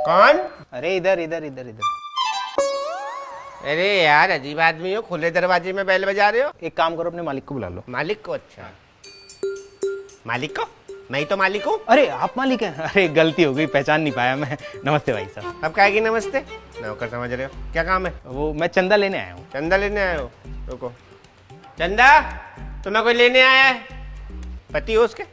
कौन? अरे इधर इधर इधर इधर। अरे यार अजीब आदमी हो, खुले दरवाजे में बेल बजा रहे हो। एक काम करो, अपने मालिक को बुला लो। मालिक को? अच्छा मालिक को? मैं ही तो मालिक हूँ। अरे आप मालिक हैं? अरे गलती हो गई, पहचान नहीं पाया मैं। नमस्ते भाई साहब। अब काहे की नमस्ते? नौकर समझ रहे हो? क्या काम है? वो मैं चंदा लेने आया हूँ। चंदा लेने आए हो? रुको। चंदा तुम्हें कोई लेने आया है? पति हो उसके?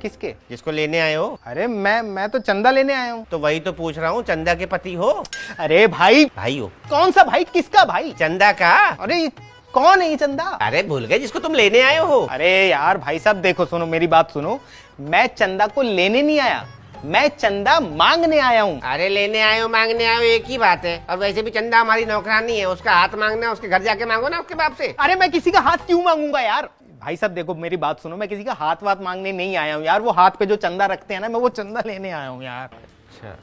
किसके? जिसको लेने आए हो। अरे मैं तो चंदा लेने आया हूँ। तो वही तो पूछ रहा हूँ, चंदा के पति हो? अरे भाई, भाई हो? कौन सा भाई? किसका भाई? चंदा का। अरे कौन है ये चंदा? अरे भूल गए, जिसको तुम लेने आए हो। अरे यार भाई साहब देखो, सुनो मेरी बात सुनो। मैं चंदा को लेने नहीं आया, मैं चंदा मांगने आया हूँ। अरे लेने आए हो मांगने आए हो एक ही बात है। और वैसे भी चंदा हमारी नौकरानी है, उसका हाथ मांगना है, उसके घर जाके मांगो ना उसके बाप से। अरे मैं किसी का हाथ क्यों मांगूंगा यार? भाई साहब देखो मेरी बात सुनो, मैं किसी का हाथ वाथ मांगने नहीं आया हूँ यार। वो हाथ पे जो चंदा रखते हैं ना, मैं वो चंदा लेने आया हूँ यार। अच्छा,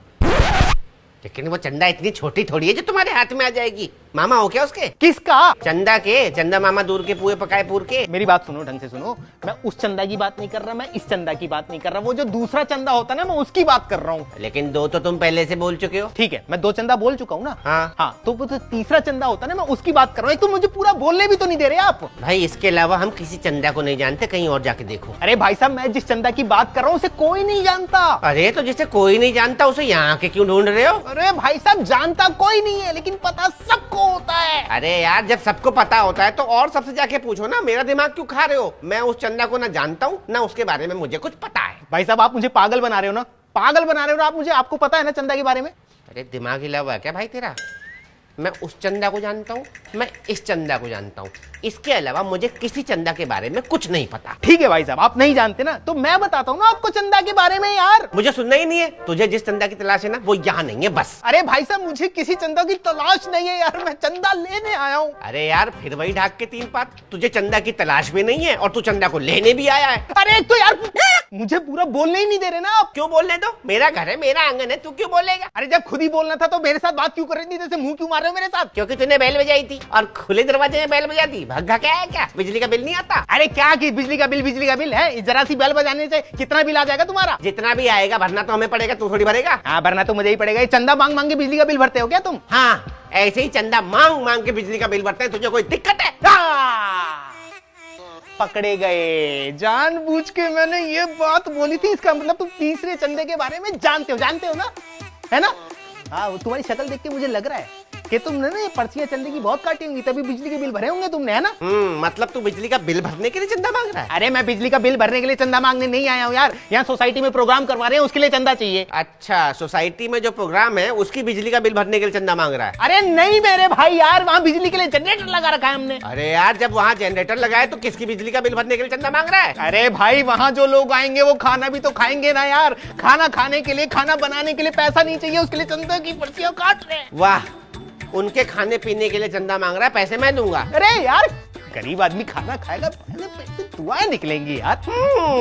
लेकिन वो चंदा इतनी छोटी थोड़ी है जो तुम्हारे हाथ में आ जाएगी। मामा हो क्या उसके? किसका? चंदा के। चंदा मामा दूर के पुए पकाए पूर के। मेरी बात सुनो, ढंग से सुनो। मैं उस चंदा की बात नहीं कर रहा, मैं इस चंदा की बात नहीं कर रहा। वो जो दूसरा चंदा होता है ना, मैं उसकी बात कर रहा हूँ। लेकिन दो तो तुम पहले से बोल चुके हो। ठीक है, मैं 2 चंदा बोल चुका हूँ ना। हाँ। तो वो जो तीसरा चंदा होता है ना, मैं उसकी बात कर रहा हूँ। एक तो मुझे पूरा बोलने भी तो नहीं दे रहे आप। भाई इसके अलावा हम किसी चंदा को नहीं जानते, कहीं और जाके देखो। अरे भाई साहब, मैं जिस चंदा की बात कर रहा हूँ उसे कोई नहीं जानता। अरे तो जिसे कोई नहीं जानता उसे यहाँ के क्यों ढूंढ रहे हो? अरे भाई साहब, जानता कोई नहीं है लेकिन पता सबको होता है। अरे यार जब सबको पता होता है तो और सबसे जाके पूछो ना, मेरा दिमाग क्यों खा रहे हो? मैं उस चंदा को ना जानता हूँ ना उसके बारे में मुझे कुछ पता है। भाई साहब आप मुझे पागल बना रहे हो ना, पागल बना रहे हो ना आप मुझे। आपको पता है ना चंदा के बारे में? अरे दिमाग हिला हुआ है क्या भाई तेरा? मैं उस चंदा को जानता हूँ, मैं इस चंदा को जानता हूँ, इसके अलावा मुझे किसी चंदा के बारे में कुछ नहीं पता। ठीक है भाई साहब, आप नहीं जानते ना, तो मैं बताता हूँ ना आपको चंदा के बारे में यार। मुझे सुनना ही नहीं है। तुझे जिस चंदा की तलाश है ना वो यहाँ नहीं है बस। अरे भाई साहब, मुझे किसी चंदा की तलाश नहीं है यार, मैं चंदा लेने आया हूँ। अरे यार फिर वही ढाक के 3 पात। तुझे चंदा की तलाश भी नहीं है और तू चंदा को लेने भी आया है। अरे तो यार मुझे पूरा बोलने ही नहीं दे रहे ना आप। क्यों बोलने दो? मेरा घर है, मेरा आंगन है, तू क्यों बोलेगा? अरे जब खुद ही बोलना था तो मेरे साथ बात क्यों कर रही थी? जैसे मुंह क्यों मार रहे हो मेरे साथ? क्योंकि तूने बेल बजाई थी और खुले दरवाजे में बेल बजा दी। भग्गा क्या है क्या? बिजली का बिल नहीं आता? अरे क्या कि बिजली का बिल है? जरा सी बेल बजाने से कितना बिल आ जाएगा तुम्हारा? जितना भी आएगा भरना तो हमें पड़ेगा, तू थोड़ी भरेगा। हाँ भरना तो मुझे ही पड़ेगा। ये चंदा मांग मांग के बिजली का बिल भरते हो क्या तुम? हाँ ऐसे ही चंदा मांग मांग के बिजली का बिल भरते हैं। तुझे कोई दिक्कत है? पकड़े गए। जानबूझ के मैंने ये बात बोली थी, इसका मतलब तुम तीसरे चंदे के बारे में जानते हो ना, है ना? हाँ तुम्हारी शक्ल देख के मुझे लग रहा है कि तुमने ना ये पर्चियां चंदे की बहुत काटी होंगी, तभी बिजली के बिल भरे होंगे तुमने, है ना? मतलब तू बिजली का बिल भरने के लिए चंदा मांग रहा है? अरे मैं बिजली का बिल भरने के लिए चंदा मांगने नहीं आया हूँ यार। यहाँ सोसाइटी में प्रोग्राम करवा रहे हैं, उसके लिए चंदा चाहिए। अच्छा, सोसाइटी में जो प्रोग्राम है उसकी बिजली का बिल भरने के लिए चंदा मांग रहा है? अरे नहीं मेरे भाई यार, वहाँ बिजली के लिए जनरेटर लगा रखा है हमने। अरे यार जब वहाँ जनरेटर लगाए तो किसकी बिजली का बिल भरने के लिए चंदा मांग रहा है? अरे भाई वहाँ जो लोग आएंगे वो खाना भी तो खाएंगे ना यार। खाना खाने के लिए, खाना बनाने के लिए पैसा नहीं चाहिए, उसके लिए चंदा की पर्चियां काट रहे हैं। वाह, उनके खाने पीने के लिए चंदा मांग रहा है, पैसे मैं दूंगा। अरे यार गरीब आदमी खाना खाएगा, पहले पैसे दुआएं निकलेंगी यार।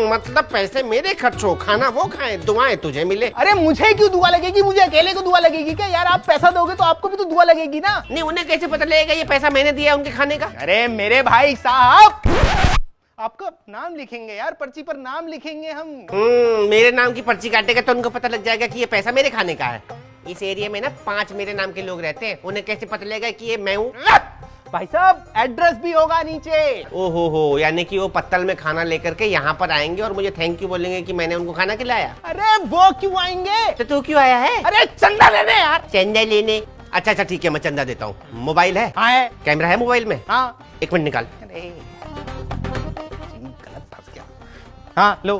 मतलब पैसे मेरे खर्च हो, खाना वो खाए, दुआएं तुझे मिले। अरे मुझे क्यों दुआ लगेगी? मुझे अकेले को दुआ लगेगी क्या यार? आप पैसा दोगे तो आपको भी तो दुआ लगेगी ना। नहीं उन्हें कैसे पता लगेगा ये पैसा मैंने दिया है उनके खाने का? अरे मेरे भाई साहब, आपका नाम लिखेंगे यार, पर्ची पर नाम लिखेंगे हम। मेरे नाम की पर्ची काटेगा तो उनको पता लग जाएगा कि ये पैसा मेरे खाने का है। इस एरिया में ना 5 मेरे नाम के लोग रहते हैं, उन्हें कैसे पता लगेगा कि ये मैं हूँ? भाई साहब एड्रेस भी होगा नीचे। ओहो हो, यानी कि वो पत्तल में खाना लेकर के यहाँ पर आएंगे और मुझे थैंक यू बोलेंगे कि मैंने उनको खाना खिलाया। अरे वो क्यों आएंगे? तो तू क्यों आया है? अरे चंदा लेने यार। चंदा लेने? अच्छा ठीक है, मैं चंदा देता हूँ। मोबाइल है? हाँ है। कैमरा है मोबाइल में? हाँ। 1 मिनट निकाल। गलत फंस गया। हाँ लो।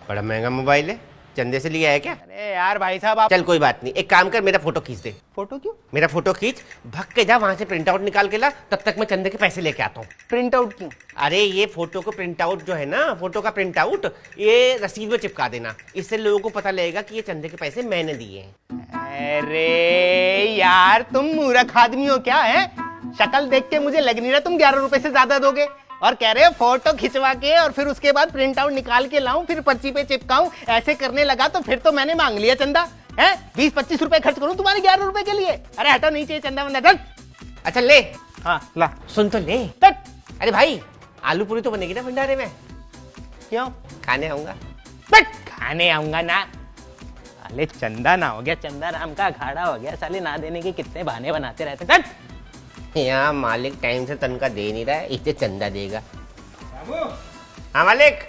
बड़ा महंगा मोबाइल है, चंदे से लिया है क्या? अरे यार भाई साहब आप। चल कोई बात नहीं, एक काम कर, मेरा फोटो खींच दे। फोटो क्यों? मेरा फोटो खींच, भग के जा वहां से प्रिंट आउट निकाल के ला, तब तक मैं चंदे के पैसे लेके आता हूँ। प्रिंट आउट क्यों? अरे ये फोटो को प्रिंट आउट जो है ना, फोटो का प्रिंट आउट ये रसीद में चिपका देना, इससे लोगों को पता लगेगा कि ये चंदे के पैसे मैंने दिए हैं। अरे यार तुम मूर्ख आदमी हो क्या है? शक्ल देख के मुझे लग नहीं रहा तुम 11 रुपए से ज्यादा दोगे, और कह रहे हो फोटो खिंचवा के और फिर उसके बाद प्रिंट आउट निकाल के लाऊं, फिर पर्ची पे चिपकाऊं। ऐसे करने लगा तो फिर तो मैंने मांग लिया चंदा है। 20-25 रुपए खर्च करूं तुम्हारे 11 रुपए के लिए? अरे हटो, नहीं चाहिए चंदा वंदा। चल। अच्छा ले। हाँ ला। सुन तो ले। अरे भाई आलू पूरी तो बनेगी ना भंडारे में? क्यों? खाने आऊंगा। खाने आऊंगा ना। साले चंदा ना हो गया, चंदा नाम का अखाड़ा हो गया। साले ना देने के कितने बहाने बनाते रहते। चल यहाँ मालिक टाइम से तनख्वाह दे नहीं रहा है, इसे चंदा देगा। हाँ मालिक।